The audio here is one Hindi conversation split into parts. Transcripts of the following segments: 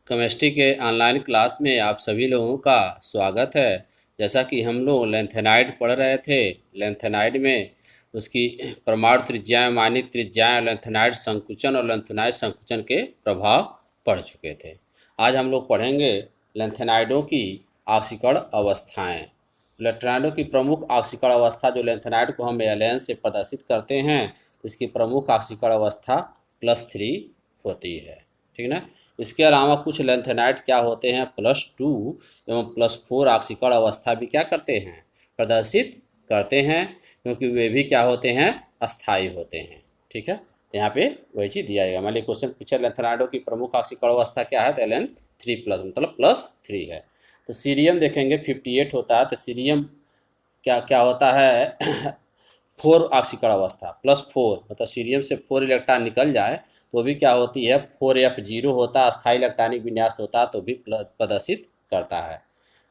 केमिस्ट्री के ऑनलाइन क्लास में आप सभी लोगों का स्वागत है। जैसा कि हम लोग लेंथेनाइड पढ़ रहे थे, लेंथेनाइड में उसकी परमाणु त्रिज्याएं, मानित त्रिज्याएं, लेंथेनाइड संकुचन और लेंथेनाइड संकुचन के प्रभाव पढ़ चुके थे। आज हम लोग पढ़ेंगे लेंथेनाइडों की ऑक्सीकरण अवस्थाएं। लेंथेनाइडों की प्रमुख ऑक्सीकरण अवस्था जो लेंथेनाइड को हम एलियन से प्रदर्शित करते हैं, तो इसकी प्रमुख ऑक्सीकरण अवस्था +3 होती है। ठीक ना। इसके अलावा कुछ लेंथेनाइड क्या होते हैं, +2 एवं +4 ऑक्सीकरण अवस्था भी क्या करते हैं, प्रदर्शित करते हैं, क्योंकि वे भी क्या होते हैं, अस्थायी होते हैं। ठीक है, यहाँ पे वही चीज़ दिया जाएगा। मान लीजिए क्वेश्चन पूछा लेंथेनाइडों की प्रमुख ऑक्सीकरण अवस्था क्या है, तो Ln3+ मतलब +3 है। तो सीरियम देखेंगे 58 होता है, तो सीरियम क्या क्या होता है 4 ऑक्सीकरण अवस्था +4, मतलब सीरियम से 4 इलेक्ट्रॉन निकल जाए तो भी क्या होती है, 4f0 होता है, अस्थायी इलेक्ट्रॉनिक विन्यास होता है, तो भी प्रदर्शित करता है।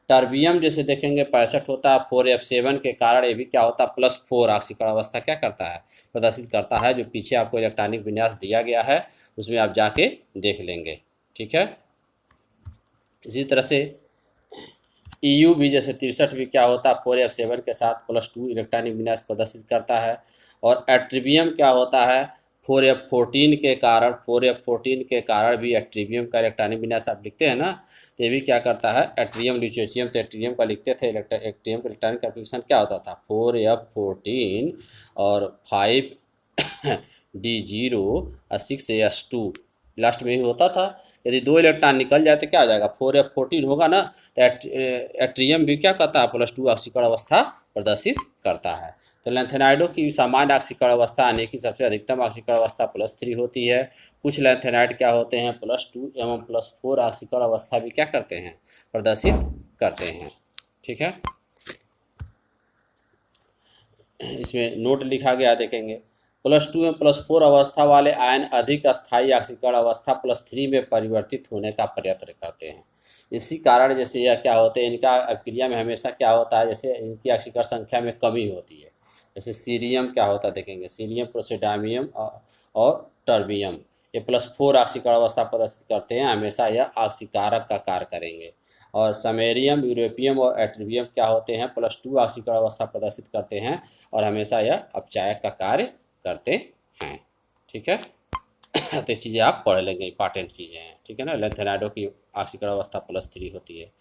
टर्बियम जैसे देखेंगे 65 होता है, 4f7 के कारण ये भी क्या होता है, +4 ऑक्सीकरण अवस्था क्या करता है, प्रदर्शित करता है। जो पीछे आपको इलेक्ट्रॉनिक विन्यास दिया गया है उसमें आप जाके देख लेंगे। ठीक है, इसी तरह से EU भी जैसे 63 भी क्या होता है, 4f7 के साथ +2 इलेक्ट्रॉनिक विन्यास प्रदर्शित करता है। और एट्रीबियम क्या होता है, 4f14 के कारण भी एट्रीबियम का इलेक्ट्रॉनिक विन्यास आप लिखते हैं ना, तो ये भी क्या करता है, एट्रियम ल्यूटेशियम, तो एट्रियम का लिखते थे, एट्रियम का इलेक्ट्रॉनिक कन्फिग्रेशन क्या होता था, 4f14 और 5d0 और 6s2 लास्ट में ही होता था। यदि 2 इलेक्ट्रॉन निकल जाए तो क्या हो जाएगा, 4f14 होगा ना, तो एट्रियम भी क्या करता है, +2 ऑक्सीकरण अवस्था प्रदर्शित करता है। तो लेंथेनाइडों की सामान्य ऑक्सीकरण अवस्था आने की सबसे अधिकतम ऑक्सीकरण अवस्था +3 होती है। कुछ लेंथेनाइड क्या होते हैं, +2 एवं +4 ऑक्सीकरण अवस्था भी क्या करते हैं, प्रदर्शित करते हैं। ठीक है, इसमें नोट लिखा गया देखेंगे, +2 एवं +4 अवस्था वाले आयन अधिक अस्थायी ऑक्सीकरण अवस्था +3 में परिवर्तित होने का प्रयत्न करते हैं। इसी कारण जैसे यह क्या होते हैं, इनका अभिक्रिया में हमेशा क्या होता है, जैसे इनकी ऑक्सीकरण संख्या में कमी होती है। जैसे सीरियम क्या होता है देखेंगे, सीरियम, प्रोसिडामियम और टर्बियम, ये +4 ऑक्सीकरण अवस्था प्रदर्शित करते हैं, हमेशा यह ऑक्सीकारक का कार्य करेंगे। और समेरियम, यूरोपियम और एट्रिबियम क्या होते हैं, +2 ऑक्सीकरण अवस्था प्रदर्शित करते हैं और हमेशा यह अपचायक का कार्य करते हैं। ठीक है, तो ये चीज़ें आप पढ़ लेंगे, इंपॉर्टेंट चीज़ें हैं। ठीक है ना। लेंथेनाइडो की ऑक्सीकरण अवस्था +3 होती है।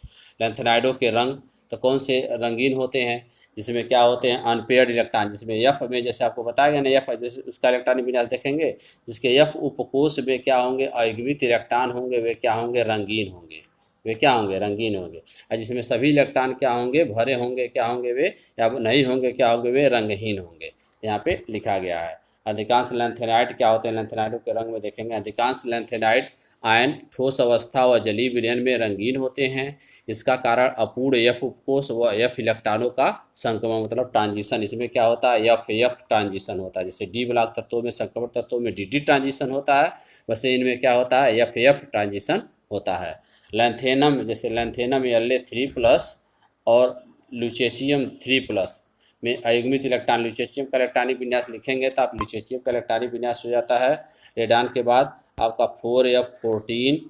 लेंथेनाइडो के रंग तो कौन से रंगीन होते हैं, जिसमें क्या होते हैं, अनपेयर्ड इलेक्ट्रॉन, जिसमें एफ में जैसे आपको बताया गया ना, एफ जैसे उसका इलेक्ट्रॉनिक विन्यास देखेंगे, जिसके एफ उपकोष में क्या होंगे, अयुग्मित इलेक्ट्रॉन होंगे, वे क्या होंगे, रंगीन होंगे, वे क्या होंगे, रंगीन होंगे। और जिसमें सभी इलेक्ट्रॉन क्या होंगे, भरे होंगे, क्या होंगे वे, या नहीं होंगे, क्या होंगे वे, रंगहीन होंगे। यहाँ पे लिखा गया है। अधिकांश लेंथेनाइड क्या होते हैं, लेंथेनाइडों के रंग में देखेंगे, अधिकांश लेंथेनाइड आयन ठोस अवस्था व जलीय विलयन में रंगीन होते हैं। इसका कारण अपूर्ण एफ उपकोष व एफ इलेक्ट्रॉनों का संक्रमण, मतलब ट्रांजिशन, इसमें क्या होता है, एफ एफ ट्रांजिशन होता है। जैसे डी ब्लॉक तत्वों में, संक्रमण तत्वों में डी डी ट्रांजिशन होता है, वैसे इनमें क्या होता है, एफ एफ ट्रांजिशन होता है। लेंथेनम, जैसे लेंथेनम La3+ और ल्यूटेशियम 3+ में अयुग्मित इलेक्ट्रॉन, ल्यूटेशियम का इलेक्ट्रॉनिक विन्यास लिखेंगे तो आप ल्यूटेशियम का इलेक्ट्रॉनिक विन्यास हो जाता है रेडान के बाद आपका 4f14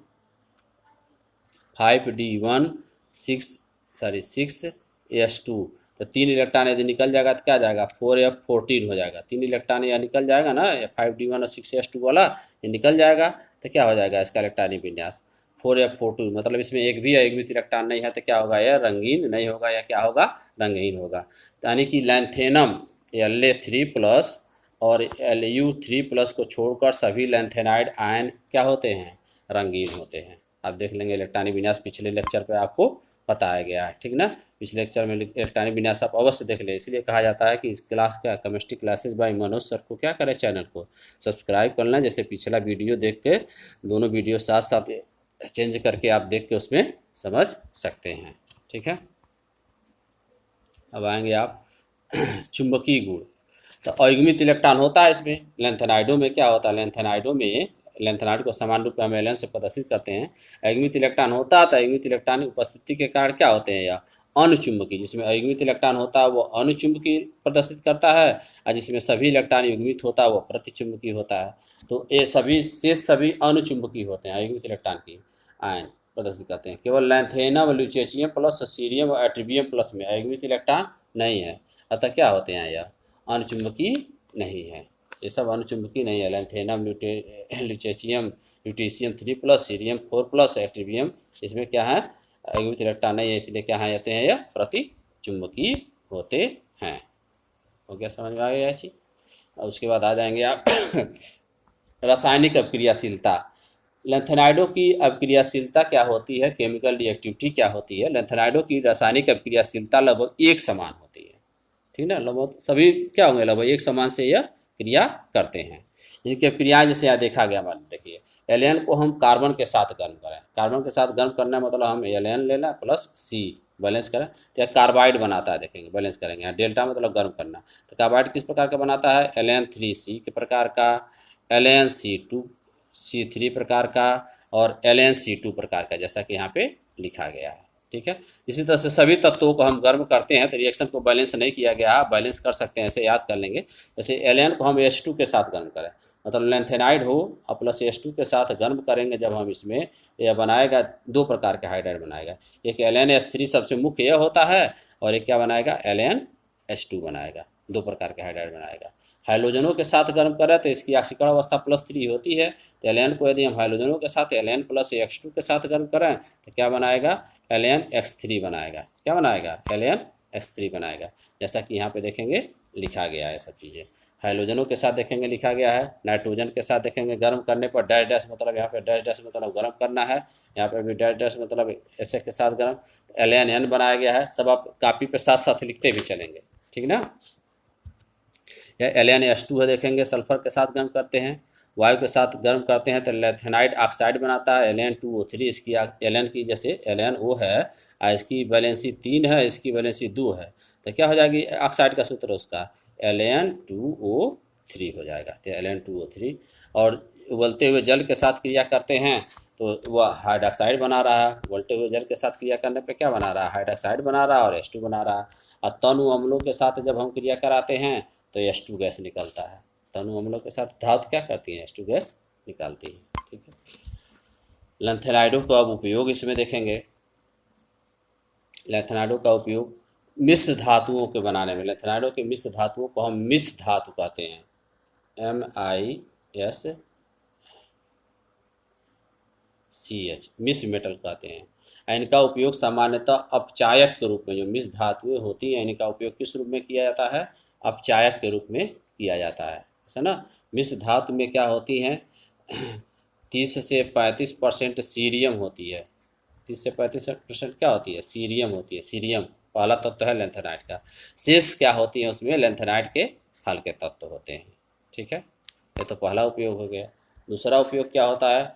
5d1 6s2, तो 3 इलेक्ट्रॉन यदि निकल जाएगा तो क्या आ जाएगा, 4f14 हो जाएगा। 3 इलेक्ट्रॉन यह निकल जाएगा ना, 5d1 और 6s2 वाला ये निकल जाएगा, तो क्या हो जाएगा इसका इलेक्ट्रॉनिक विन्यास 4f14, मतलब इसमें एक भी अयुग्मित इलेक्ट्रॉन नहीं है, तो क्या होगा, यह रंगीन नहीं होगा, या क्या होगा, रंगहीन होगा। यानी कि लेंथेनम La3+ और Lu3+ को छोड़कर सभी लेंथेनाइड आयन क्या होते हैं, रंगीन होते हैं। आप देख लेंगे इलेक्ट्रॉनिक विन्यास पिछले लेक्चर पे आपको बताया गया है। ठीक ना, पिछले लेक्चर में इलेक्ट्रॉनिक विन्यास आप अवश्य देख लें। इसलिए कहा जाता है कि इस क्लास का chemistry classes bye Manoj sir को क्या करें, चैनल को सब्सक्राइब कर लें। जैसे पिछला वीडियो देख के, दोनों वीडियो साथ साथ चेंज करके आप देख के उसमें समझ सकते हैं। ठीक है, अब आएंगे आप चुंबकीय गुण। तो अयुग्मित इलेक्ट्रॉन होता है इसमें, लेंथेनाइडों में क्या होता है, लेंथेनाइडों में, लेंथेनाइड को समान रूप में हम एलन से प्रदर्शित करते हैं। अयुग्मित इलेक्ट्रॉन होता है, तो अयुग्मित इलेक्ट्रॉन की उपस्थिति के कारण क्या होते हैं, या अनुचुंबकीय, जिसमें अयुग्मित इलेक्ट्रॉन होता है वो अनुचुंबकीय प्रदर्शित करता है, और जिसमें सभी इलेक्ट्रॉन युग्मित होता है वो प्रतिचुंबकीय होता है। तो ये सभी अनुचुंबकीय होते हैं अयुग्मित इलेक्ट्रॉन की। आयन प्रदर्शित करते हैं। केवल लैंथेनम, ल्यूटेशियम प्लस सीरियम और एट्रिबियम प्लस में अयुग्मित इलेक्ट्रॉन नहीं है, अतः क्या होते हैं, यह अनुचुंबकीय नहीं है। ये सब अनुचुंबकीय नहीं है। लैंथेनम, ल्यूटेशियम, ल्यूटेशियम 3+, सीरियम 4+, एट्रिबियम, इसमें क्या है, अयुग्मित इलेक्ट्रॉन नहीं है, इसलिए क्या है होते हैं, यह प्रतिचुंबकीय होते हैं। हो गया, समझ में आ गया चीज। और उसके बाद आ जाएंगे आप रासायनिक अभिक्रियाशीलता। लैंथेनाइडों की अभिक्रियाशीलता क्या होती है, केमिकल रिएक्टिविटी क्या होती है। लैंथेनाइडों की रासायनिक अभिक्रियाशीलता लगभग एक समान होती है, ठीक ना, लगभग सभी क्या होंगे, लगभग एक समान से यह क्रिया करते हैं। इनकी क्रियाएं जैसे यहाँ देखा गया, मान देखिए एलियन को हम कार्बन के साथ गर्म करें, कार्बन के साथ गर्म करना मतलब हम एलियन लेना प्लस सी बैलेंस करें तो यह कार्बाइड बनाता है। देखेंगे बैलेंस करेंगे, यहाँ डेल्टा मतलब गर्म करना, तो कार्बाइड किस प्रकार का बनाता है, Ln3C के प्रकार का, LnC2C3 प्रकार का और LnC2 प्रकार का, जैसा कि यहाँ पे लिखा गया है। ठीक है, इसी तरह से सभी तत्वों को हम गर्म करते हैं तो रिएक्शन को बैलेंस नहीं किया गया, आप बैलेंस कर सकते हैं, ऐसे याद कर लेंगे। जैसे Ln को हम H2 के साथ गर्म करें, मतलब लैंथेनाइड हो और प्लस H2 के साथ गर्म करेंगे जब हम इसमें, यह बनाएगा दो प्रकार के हाइड्राइड बनाएगा, एक LnH3 सबसे मुख्य यह होता है और एक क्या बनाएगा, LnH2 बनाएगा, दो प्रकार के हाइड्राइड बनाएगा। हाइड्रोजनों के साथ गर्म करें तो इसकी ऑक्सीकरण अवस्था +3 होती है, तो Ln को यदि हम हाइड्रोजनों के साथ Ln प्लस X2 के साथ गर्म करें तो क्या बनाएगा, LnX3 बनाएगा। क्या बनाएगा, LnX3 बनाएगा, जैसा कि यहाँ पे देखेंगे लिखा गया है सब चीज़ें। हाइड्रोजनों के साथ देखेंगे लिखा गया है, नाइट्रोजन के साथ देखेंगे गर्म करने पर डैश डैश मतलब यहाँ पे डैश डैश मतलब गर्म करना है, यहाँ पे भी डैश डैश मतलब ऐसे के साथ गर्म, LnN बनाया गया है। सब आप कॉपी पे साथ साथ लिखते भी चलेंगे, ठीक ना। यह LnH2 है, देखेंगे सल्फर के साथ गर्म करते हैं, वायु के साथ गर्म करते हैं तो लैंथेनाइड ऑक्साइड बनाता है, Ln2O3। इसकी Ln की जैसे LnO है, इसकी वैलेंसी 3 है, इसकी वैलेंसी 2 है, तो क्या हो जाएगी ऑक्साइड का सूत्र उसका Ln2O3 हो जाएगा, तो Ln2O3। और उबलते हुए जल के साथ क्रिया करते हैं तो वह हाइड्रोक्साइड बना रहा है, उबलते हुए जल के साथ क्रिया करने पे क्या बना रहा है, हाइड्रोक्साइड बना रहा है और H2 बना रहा है। और तनु अम्लों के साथ जब हम क्रिया कराते हैं तो H2 गैस निकलता है। तनु अम्लों के साथ धातु क्या करती है, H2 गैस निकालती है। ठीक है, लैंथेनाइडों का अब उपयोग इसमें देखेंगे। लैंथेनाइडों का उपयोग मिश्र धातुओं के बनाने में, लैंथेनाइडों के मिश्र धातुओं को हम मिश्र धातु कहते हैं, MISCH, मिश्र मेटल कहते हैं। इनका उपयोग सामान्यतः अपचायक के रूप में, जो मिश्र धातुएं होती हैं इनका उपयोग किस रूप में किया जाता है, अपचायक के रूप में किया जाता है, ऐसा ना। मिश्र धातु में क्या होती हैं 30 से 35% सीरियम होती है, 30 से 35% क्या होती है, सीरियम होती है। सीरियम पहला तत्व है लैंथेनाइड का। शेष क्या होती है उसमें, लैंथेनाइड के हल्के तत्व होते हैं। ठीक है, ये तो पहला उपयोग हो गया। दूसरा उपयोग क्या होता है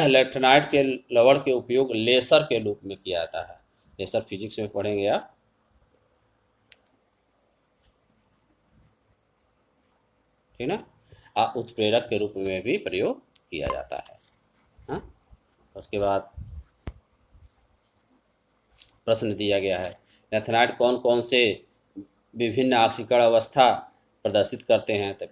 लैंथेनाइड के लवण के उपयोग लेसर के रूप में किया जाता है। लेसर फिजिक्स में पढ़ेंगे आप। ठीक ना, उत्प्रेरक के रूप में भी प्रयोग किया जाता है। हाँ, उसके बाद प्रश्न दिया गया है, लैंथेनाइड कौन कौन से विभिन्न ऑक्सीकरण अवस्था प्रदर्शित करते हैं, तो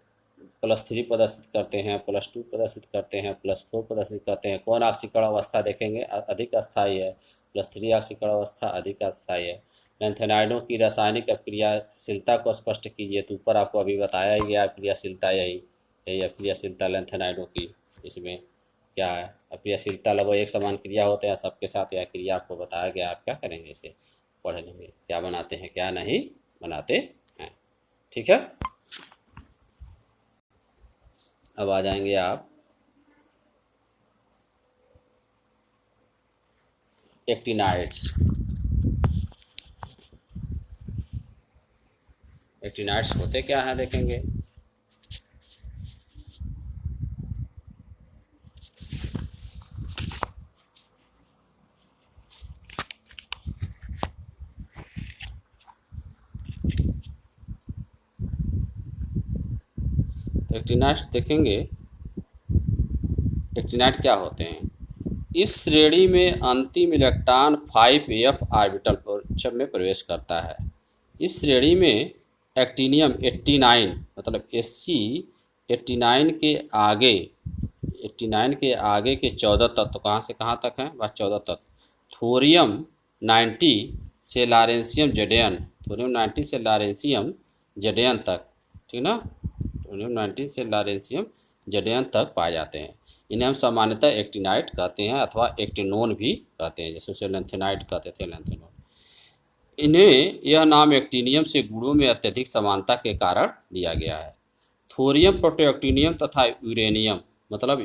+3 प्रदर्शित करते हैं, +2 प्रदर्शित करते हैं, +4 प्रदर्शित करते हैं। कौन ऑक्सीकरण अवस्था देखेंगे अधिक अस्थायी है, +3 ऑक्सीकरण अवस्था अधिक अस्थायी है। लैंथेनाइडों की रासायनिक अभिक्रियाशीलता को स्पष्ट कीजिए, तो ऊपर आपको अभी बताया ही गया अभिक्रियाशीलता, यही अभिक्रियाशीलता लैंथेनाइडों की। इसमें क्या है, अभिक्रियाशीलता लगभग एक समान क्रिया होते हैं सबके साथ, यह क्रिया आपको बताया गया। आप क्या करेंगे, इसे पढ़ लेंगे, क्या बनाते हैं क्या नहीं बनाते हैं। ठीक है, अब आ जाएंगे आप एक्टिनाइड्स। एक्टिनाइड्स होते क्या हैं देखेंगे। तो एक्टिनाइड्स देखेंगे, एक्टिनाइड क्या होते हैं। इस श्रेणी में अंतिम इलेक्ट्रॉन 5f ऑर्बिटल में प्रवेश करता है। इस श्रेणी में एक्टिनियम 89 मतलब Sc 89 के आगे 89 के आगे के 14 तत्व कहाँ से कहाँ तक हैं? बस 14 तत्व। थोरियम 90 से लॉरेंशियम जेडेयन, थोरियम 90 से लॉरेंशियम जेडेयन तक, ठीक ना, थोरियम 90 से लॉरेंशियम जेडेयन तक पाए जाते हैं। इन्हें हम सामान्यतः एक्टिनाइट कहते हैं अथवा एक्टिनोन भी कहते हैं, जैसे उसे लेंथेनाइट कहते थे, लेंथेनोन। इन्हें यह नाम एक्टिनियम से गुणों में अत्यधिक समानता के कारण दिया गया है। थोरियम, प्रोटोएक्टिनियम तथा यूरेनियम, मतलब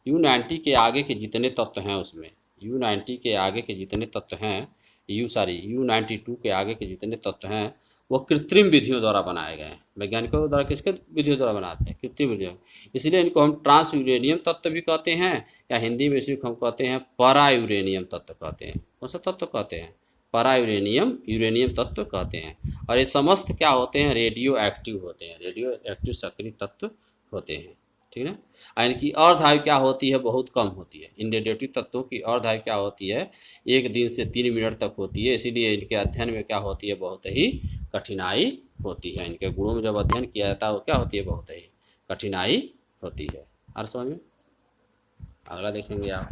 U90 के आगे के जितने तत्व हैं उसमें, U90 के आगे के जितने तत्व हैं, U92 के आगे के जितने तत्व हैं वो कृत्रिम विधियों द्वारा बनाए गए हैं। वैज्ञानिकों द्वारा किसके विधियों द्वारा बनाते हैं? कृत्रिम विधियों। इसलिए इनको हम ट्रांस यूरेनियम तत्व भी कहते हैं, या हिंदी में इसी को हम कहते हैं परा यूरेनियम तत्व कहते हैं। कौन सा तत्व कहते हैं? परा यूरेनियम तत्व कहते हैं। और ये समस्त क्या होते हैं? रेडियो एक्टिव होते हैं, रेडियो एक्टिव सक्रिय तत्व होते हैं, ठीक है। और इनकी अर्धआयु क्या होती है? बहुत कम होती है। इन रेडियोएक्टिव तत्वों की अर्धआयु क्या होती है? 1 दिन से 3 मिनट तक होती है। इसीलिए इनके अध्ययन में क्या होती है? बहुत ही कठिनाई होती है। इनके गुणों में जब अध्ययन किया जाता है वो क्या होती है? बहुत ही कठिनाई होती है। और समझ में? अगला देखेंगे आप।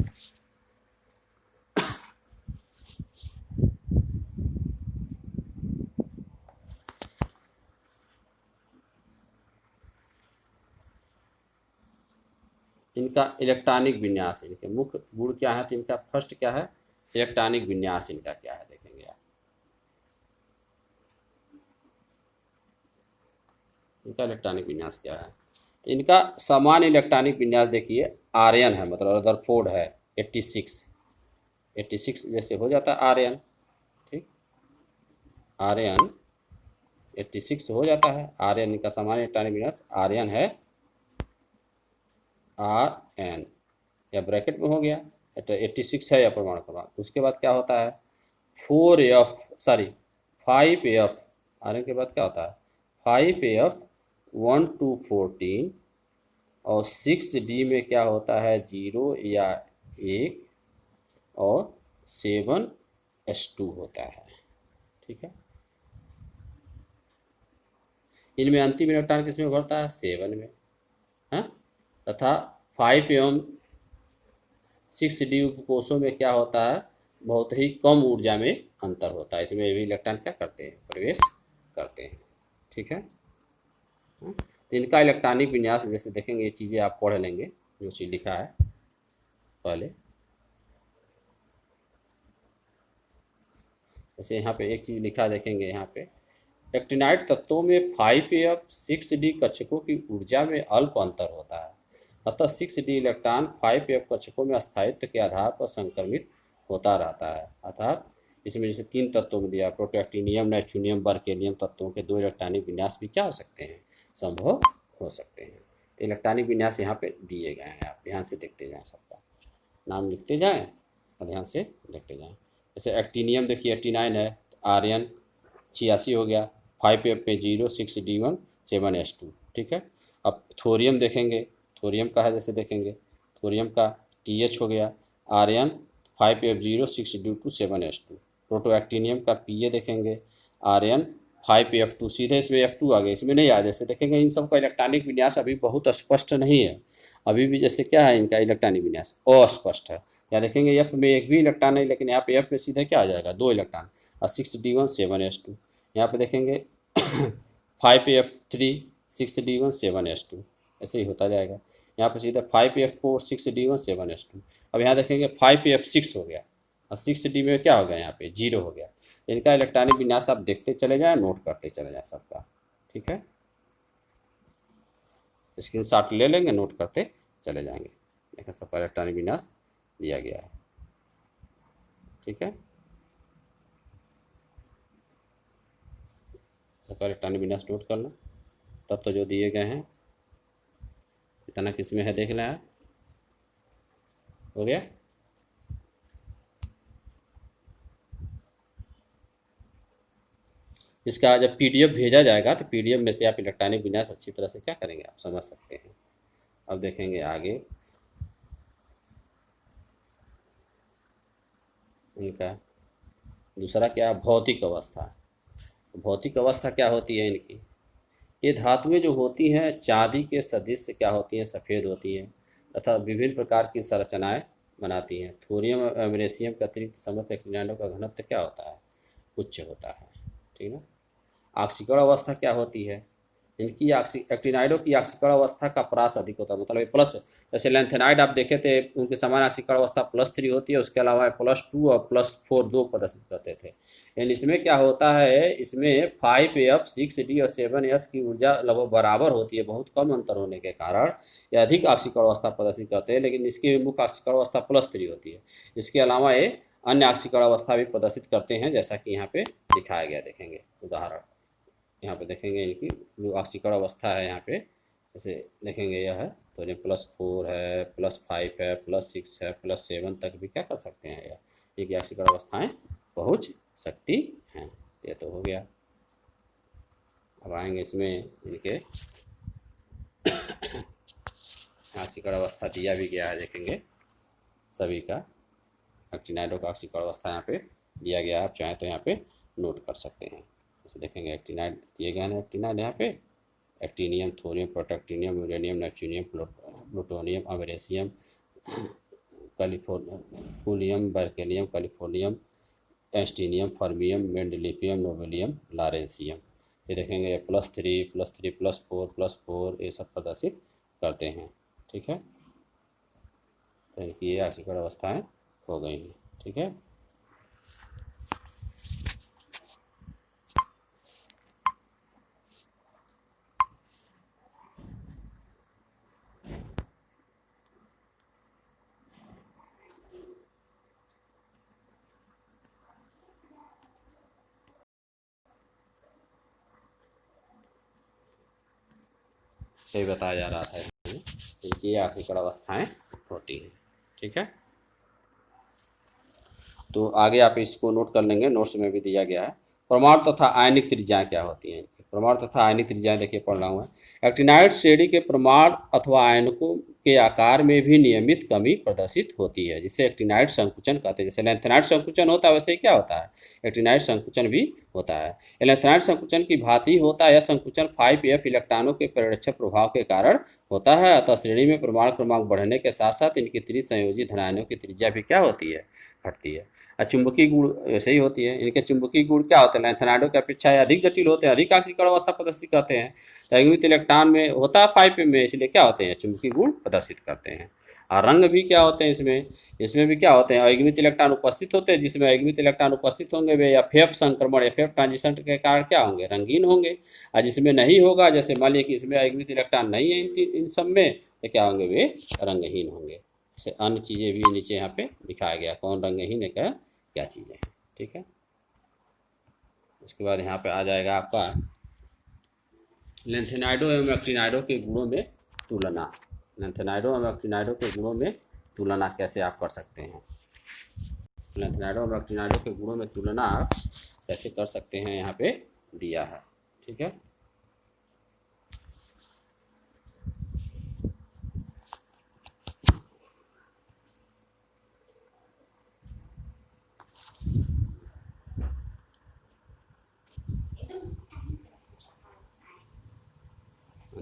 इनका इलेक्ट्रॉनिक विन्यास, इनके मुख्य गुण क्या है? तो इनका फर्स्ट क्या है? इलेक्ट्रॉनिक विन्यास इनका क्या है, देखेंगे आप। इनका इलेक्ट्रॉनिक विन्यास क्या है? इनका सामान्य इलेक्ट्रॉनिक विन्यास देखिए आर्यन है, मतलब रदरफोर्ड है 86 जैसे हो जाता है आर्यन, ठीक, आर्यन 86 हो जाता है। आर्यन इनका सामान्य इलेक्ट्रॉनिक विन्यास आर्यन है, RN, या ब्रैकेट में हो गया, 86 है या परमाणु क्रमांक। उसके बाद क्या होता है? 5F, आर्यन के बाद क्या होता है? 5F 1 to 14, और 6D में क्या होता है? 0 या 1, और 7S2 होता है, ठीक है। इनमें अंतिम इलेक्ट्रॉन किसमें भरता है? 7 में, हाँ। तथा 5 एवं 6D उपकोषों में क्या होता है? बहुत ही कम ऊर्जा में अंतर होता है। इसमें भी इलेक्ट्रॉन क्या करते हैं? प्रवेश करते हैं, ठीक है। तो इनका इलेक्ट्रॉनिक विन्यास जैसे देखेंगे, ये चीज़ें आप पढ़ लेंगे जो चीज़ लिखा है पहले। जैसे यहाँ पे एक चीज़ लिखा देखेंगे, यहाँ पे एक्टिनाइट तत्वों में 5F 6D कक्षकों की ऊर्जा में अल्प अंतर होता है। अतः 6D इलेक्ट्रॉन 5F कक्षकों में स्थायित्व के आधार पर संक्रमित होता रहता है। अर्थात इसमें जैसे 3 तत्वों में दिया, प्रोटोएक्टिनियम, नेपच्यूनियम, बर्केलियम तत्वों के 2 इलेक्ट्रॉनिक विन्यास भी क्या हो सकते हैं? संभव हो सकते हैं। तो इलेक्ट्रॉनिक विन्यास यहाँ पे दिए गए हैं, आप ध्यान से देखते जाएँ, सबका नाम लिखते जाएँ और ध्यान से देखते जाएँ। जैसे एक्टिनियम देखिए 89 है, आर्यन 86 हो गया, 5F में 0, 6D1, 7S2, ठीक है। अब थोरियम देखेंगे, थोरियम का है जैसे देखेंगे, थोरियम का TH हो गया, आर्यन 5F0, 6D2, 7S2। प्रोटोएक्टिनियम का PA देखेंगे, आर्यन 5F2, सीधे इसमें F2 आ गया, इसमें नहीं आया। जैसे देखेंगे इन सब का इलेक्ट्रॉनिक विन्यास अभी बहुत स्पष्ट नहीं है, अभी भी जैसे क्या है इनका इलेक्ट्रॉनिक विन्यास अस्पष्ट है। या देखेंगे F में एक भी इलेक्ट्रॉन नहीं, लेकिन यहाँ पे F में सीधे क्या आ जाएगा? 2 इलेक्ट्रॉन, और 6D1, 7S2। यहाँ पे देखेंगे 5F3, 6D1, 7S2, ऐसे ही होता जाएगा। यहाँ पे सीधा 5F4, 6D1, 7S2। अब यहाँ देखेंगे 5F6 हो गया, और 6D में क्या हो गया? यहाँ पे 0 हो गया। इनका इलेक्ट्रॉनिक विन्यास आप देखते चले जाएँ, नोट करते चले जाएँ सबका, ठीक है। स्क्रीनशॉट ले लेंगे, नोट करते चले जाएंगे। देखिए सबका इलेक्ट्रॉनिक विन्यास दिया गया है, ठीक है। सबका इलेक्ट्रॉनिक विन्यास नोट करना। तब तो जो दिए गए हैं इतना किसमें है देख लें आप। हो गया? इसका जब PDF भेजा जाएगा तो PDF में से आप इलेक्ट्रॉनिक विन्यास अच्छी तरह से क्या करेंगे? आप समझ सकते हैं। अब देखेंगे आगे इनका दूसरा क्या? भौतिक अवस्था। भौतिक अवस्था क्या होती है इनकी? ये धातुएं जो होती हैं चांदी के सदृश क्या होती हैं? सफ़ेद होती हैं। तथा विभिन्न प्रकार की संरचनाएं बनाती हैं। थोरियम और अमरेशियम के अतिरिक्त समस्त एक्टिनाइडों का घनत्व क्या होता है? उच्च होता है। ठीक है। ऑक्सीकरण अवस्था क्या होती है? इनकी एक्टिनाइडों की ऑक्सीकरण अवस्था का परास अधिक होता है, मतलब प्लस, जैसे लेंथेनाइड आप देखे थे उनकी समान ऑक्सीकरण अवस्था +3 होती है, उसके अलावा +2 और +4 दो प्रदर्शित करते थे। लेकिन इसमें क्या होता है, इसमें 5F 6D और 7S की ऊर्जा लगभग बराबर होती है, बहुत कम अंतर होने के कारण ये अधिक ऑक्सीकरण अवस्था प्रदर्शित करते हैं, लेकिन इसकी मुख्य ऑक्सीकरण अवस्था +3 होती है। इसके अलावा ये अन्य ऑक्सीकरण अवस्था भी प्रदर्शित करते हैं, जैसा कि यहाँ पे दिखाया गया, देखेंगे उदाहरण यहाँ पे देखेंगे इनकी जो ऑक्सीकरण अवस्था है यहाँ पे, जैसे देखेंगे यह है तो ये +4 है, +5 है, +6 है, +7 तक भी क्या कर सकते हैं, ये कि ऑक्सीकरण अवस्थाएं पहुँच सकती हैं। ये तो हो गया। अब आएंगे इसमें इनके ऑक्सीकरण अवस्था दिया भी गया है, देखेंगे सभी का एक्टिनाइडों का ऑक्सीकरण अवस्था यहाँ पे दिया गया है, आप चाहें तो यहाँ पे नोट कर सकते हैं। जैसे देखेंगे एक्टिनाइड दिए गए हैं, एक्टिनाइड यहाँ पे actinium, thorium, protactinium, uranium, neptunium, plutonium, americium, californium, berkelium, californium, einsteinium, fermium, mendelevium, nobelium, lawrencium. ये देखेंगे +3 +3 +4 +4 ये सब प्रदर्शित करते हैं। ठीक है, तो इनकी ये ऑक्सीकरण अवस्थाएं हो गई हैं। ठीक है, ये बताया जा रहा था इनकी ये ऑक्सीकरण अवस्थाएं होती हैं। ठीक है, तो आगे आप इसको नोट कर लेंगे, नोट्स में भी दिया गया है। परमाणु तथा आयनिक त्रिज्याएं क्या होती हैं? परमाणु तथा आयनिक त्रिज्याएं देखिए पढ़ रहा हूँ मैं। एक्टिनाइड श्रेणी के परमाणु अथवा आयनकों के आकार में भी नियमित कमी प्रदर्शित होती है, जिसे एक्टिनाइड संकुचन कहते हैं। जैसे लेंथेनाइड संकुचन होता है, वैसे ही क्या होता है, एक्टिनाइड संकुचन भी होता है। लेंथेनाइड संकुचन की भांति होता है। यह संकुचन 5F इलेक्ट्रॉनों के परिरक्षक प्रभाव के कारण होता है। अतः श्रेणी में परमाणु क्रमांक बढ़ने के साथ साथ इनकी त्रिसंयोजी धनायनों की त्रिज्या भी क्या होती है, घटती है। चुंबकीय गुण वैसे ही होती है। इनके चुंबकीय गुण क्या होते हैं, लेंथेनाइडों की अपेक्षा अधिक जटिल होते हैं, अधिक ऑक्सीकरण अवस्था प्रदर्शित करते हैं। तो अगमित इलेक्ट्रॉन में होता है 5 में, इसलिए क्या होते हैं, चुंबकीय गुण प्रदर्शित करते हैं। और रंग भी क्या होते हैं इसमें भी क्या होते हैं, अगमित इलेक्ट्रॉन उपस्थित होते हैं। जिसमें अगमित इलेक्ट्रॉन उपस्थित होंगे वे एफ संक्रमण, एफ ट्रांजिशन के कारण क्या होंगे, रंगीन होंगे। और जिसमें नहीं होगा, जैसे मान लिया कि इसमें अगमित इलेक्ट्रॉन नहीं है इन सब में, तो क्या होंगे, वे रंगहीन होंगे। जैसे अन्य चीज़ें भी नीचे यहाँ पे दिखाया गया, कौन रंगहीन है, क्या चीज़ें हैं। ठीक है, उसके बाद यहाँ पे आ जाएगा आपका लेंथेनाइडो एवं एक्टिनाइडो के गुणों में तुलना। लेंथेनाइडो एवं एक्टिनाइडो के गुणों में तुलना कैसे आप कर सकते हैं, लेंथेनाइडो एवं एक्टिनाइडो के गुणों में तुलना आप कैसे कर सकते हैं, यहाँ पे दिया है। ठीक है,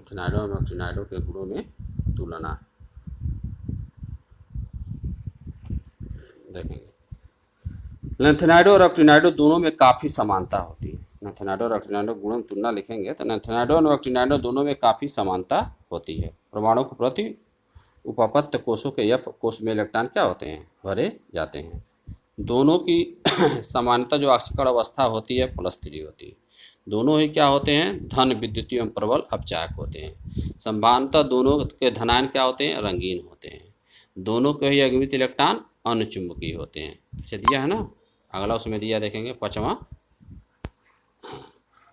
लेंथेनाइडो और एक्टिनाइडो के गुणों में तुलना देखेंगे। लेंथेनाइडो और एक्टिनाइडो दोनों में काफ़ी समानता होती है। लेंथेनाइडो और एक्टिनाइडो गुणों में तुलना लिखेंगे तो लेंथेनाइडो और एक्टिनाइडो दोनों में काफ़ी समानता होती है। परमाणु के प्रति उपपत्त कोषों के एफ कोष में इलेक्ट्रॉन क्या होते हैं, भरे जाते हैं। दोनों की समानता जो ऑक्सीकरण अवस्था होती है +3 होती है। दोनों ही क्या होते हैं, धन विद्युतीय एवं प्रबल अपचायक होते हैं। समानता दोनों के धनायन क्या होते हैं, रंगीन होते हैं। दोनों के ही अगमित इलेक्ट्रॉन अनुचुंबकीय होते हैं। इसे दिया है ना, अगला उसमें दिया देखेंगे 5वां।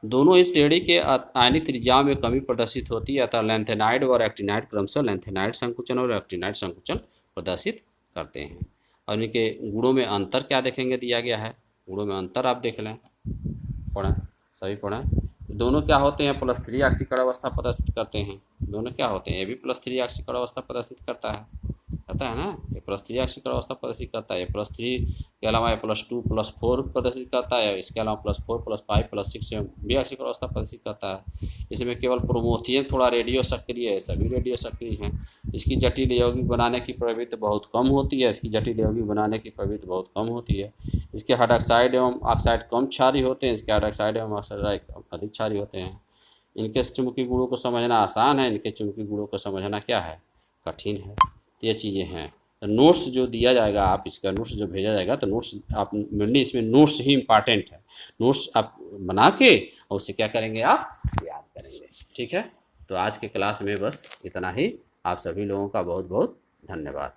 दोनों ही श्रेणी के आयनिक त्रिज्याओं में कमी प्रदर्शित होती है। अतः लेंथेनाइड और एक्टिनाइड क्रमशः लेंथेनाइड संकुचन और एक्टिनाइड संकुचन प्रदर्शित करते हैं। और इनके गुणों में अंतर क्या देखेंगे, दिया गया है। गुणों में अंतर आप देख लें, पढ़ें, सभी पढ़ें। दोनों क्या होते हैं, +3 ऑक्सीकरण अवस्था प्रदर्शित करते हैं। दोनों क्या होते हैं, ये भी +3 ऑक्सीकरण अवस्था प्रदर्शित करता है। करता है ना, ये +3 आश्रित अवस्था प्रदर्शित करता है, ये +3 के अलावा ये +2 +4 प्रदर्शित करता है, इसके अलावा +4 +5 +6 भी आश्रित अवस्था प्रदर्शित करता है। इसमें केवल प्रोमोथियन थोड़ा रेडियो सक्रिय है, सभी रेडियो सक्रिय हैं। इसकी जटिल यौगिक बनाने की प्रवृत्ति बहुत कम होती है, इसकी जटिल यौगिक बनाने की प्रवृत्ति बहुत कम होती है। इसके हाइड्रॉक्साइड एवं ऑक्साइड कम क्षारीय होते हैं, इसके हाइड्रॉक्साइड एवं ऑक्साइड अधिक क्षारीय होते हैं। इनके चुंबकीय गुणों को समझना आसान है, इनके चुंबकीय गुणों को समझना क्या है, कठिन है। तो ये चीज़ें हैं। तो नोट्स जो दिया जाएगा, आप इसका नोट्स जो भेजा जाएगा, तो नोट्स आप मेनली इसमें नोट्स ही इम्पॉर्टेंट है। नोट्स आप बना के और उसे क्या करेंगे, आप याद करेंगे। ठीक है, तो आज के क्लास में बस इतना ही। आप सभी लोगों का बहुत बहुत धन्यवाद।